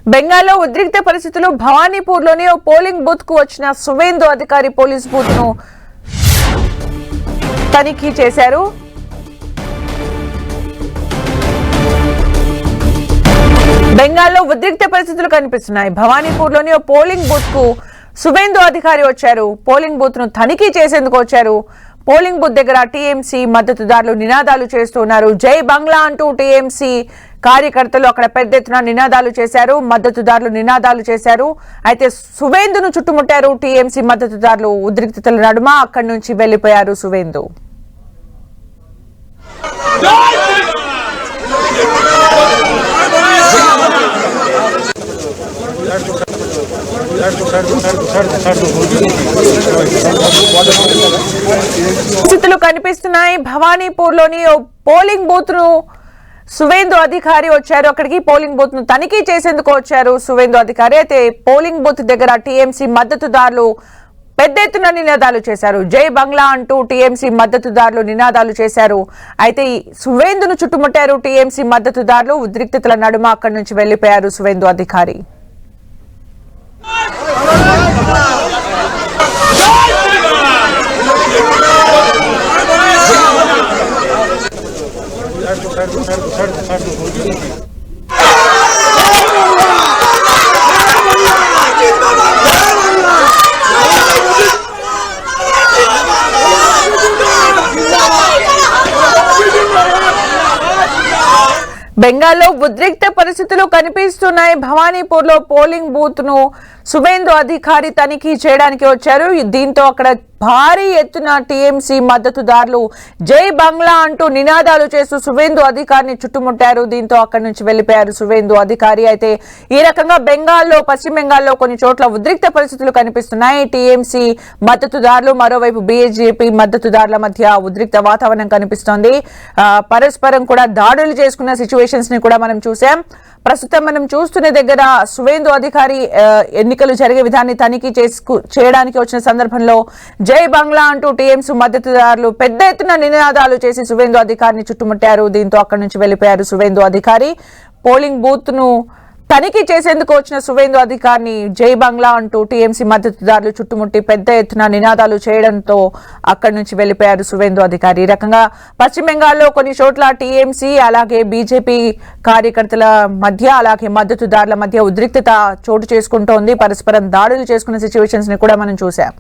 బెంగాల్లో ఉద్రిక్త పరిస్థితులు భవానీపూర్లోని ఓ పోలింగ్ బూత్ కు వచ్చిన సువేందు అధికారి పోలీస్ బూత్ ను తనిఖీ చేశారు. బెంగాల్లో ఉద్రిక్త పరిస్థితులు కనిపిస్తున్నాయి. భవానీపూర్లోని ఓ పోలింగ్ బూత్ కు సువేందు అధికారి వచ్చారు. పోలింగ్ బూత్ ను తనిఖీ చేసేందుకు వచ్చారు. పోలింగ్ బూత్ దగ్గర టీఎంసీ మద్దతుదారులు నినాదాలు చేస్తున్నారు. జై బంగ్లా అంటూ టీఎంసీ కార్యకర్తలు అక్కడ పెద్ద ఎత్తున నినాదాలు చేశారు. మద్దతుదారులు నినాదాలు చేశారు. అయితే సువేందును చుట్టుముట్టారు టీఎంసీ మద్దతుదారులు. ఉద్రిక్తతల నడుమ అక్కడి నుంచి వెళ్లిపోయారు సువేందు. పరిస్థితులు కనిపిస్తున్నాయి. భవానీపూర్లోని పోలింగ్ బూత్ ను సువేందు అధికారి వచ్చారు. అక్కడికి పోలింగ్ బూత్ ను తనిఖీ చేసేందుకు వచ్చారు సువేందు అధికారి. అయితే పోలింగ్ బూత్ దగ్గర టీఎంసీ మద్దతుదారులు పెద్ద ఎత్తున నినాదాలు చేశారు. జై బంగ్లా అంటూ టీఎంసీ మద్దతుదారులు నినాదాలు చేశారు. అయితే సువేందును చుట్టుముట్టారు టీఎంసీ మద్దతుదారులు. ఉద్రిక్తతల నడుమ అక్కడి నుంచి వెళ్లిపోయారు సువేందు అధికారి. బెంగాల్లో ఉద్రిక్త పరిస్థితులు కనిపిస్తున్నాయి. భవానీపూర్లో పోలింగ్ బూత్ ను సువేందు అధికారి తనిఖీ చేయడానికి వచ్చారు. దీంతో అక్కడ భారీ ఎత్తున టీఎంసీ మద్దతుదారులు జై బంగ్లా అంటూ నినాదాలు చేస్తూ సువేందు అధికారిని చుట్టుముట్టారు. దీంతో అక్కడి నుంచి వెళ్లిపోయారు సువేందు అధికారి. అయితే ఈ రకంగా పశ్చిమ బెంగాల్లో కొన్ని చోట్ల ఉద్రిక్త పరిస్థితులు కనిపిస్తున్నాయి. టీఎంసీ మద్దతుదారులు, మరోవైపు బీజేపీ మద్దతుదారుల మధ్య ఉద్రిక్త వాతావరణం కనిపిస్తోంది. పరస్పరం కూడా దాడులు చేసుకున్న సిచ్యువేషన్స్ ని కూడా మనం చూసాం. ప్రస్తుతం మనం చూస్తున్న దగ్గర సువేందు అధికారి ఎన్నికలు జరిగే విధాన్ని తనిఖీ చేయడానికి వచ్చిన సందర్భంలో జై బంగ్లా అంటూ టీఎంసీ మద్దతుదారులు పెద్ద ఎత్తున నినాదాలు చేసి సువేందు అధికారిని చుట్టుముట్టారు. దీంతో అక్కడి నుంచి వెళ్లిపోయారు సువేందు అధికారి. పోలింగ్ బూత్ ను తనిఖీ చేసేందుకు వచ్చిన సువేందు అధికారిని జై బంగ్లా అంటూ టీఎంసీ మద్దతుదారులు చుట్టుముట్టి పెద్ద ఎత్తున నినాదాలు చేయడంతో అక్కడి నుంచి వెళ్లిపోయారు సువేందు అధికారి. ఈ రకంగా పశ్చిమ బెంగాల్లో కొన్ని చోట్ల టీఎంసీ అలాగే బీజేపీ కార్యకర్తల మధ్య అలాగే మద్దతుదారుల మధ్య ఉద్రిక్తత చోటు చేసుకుంటోంది. పరస్పరం దాడులు చేసుకున్న సిచ్యువేషన్స్ ని కూడా మనం చూసాం.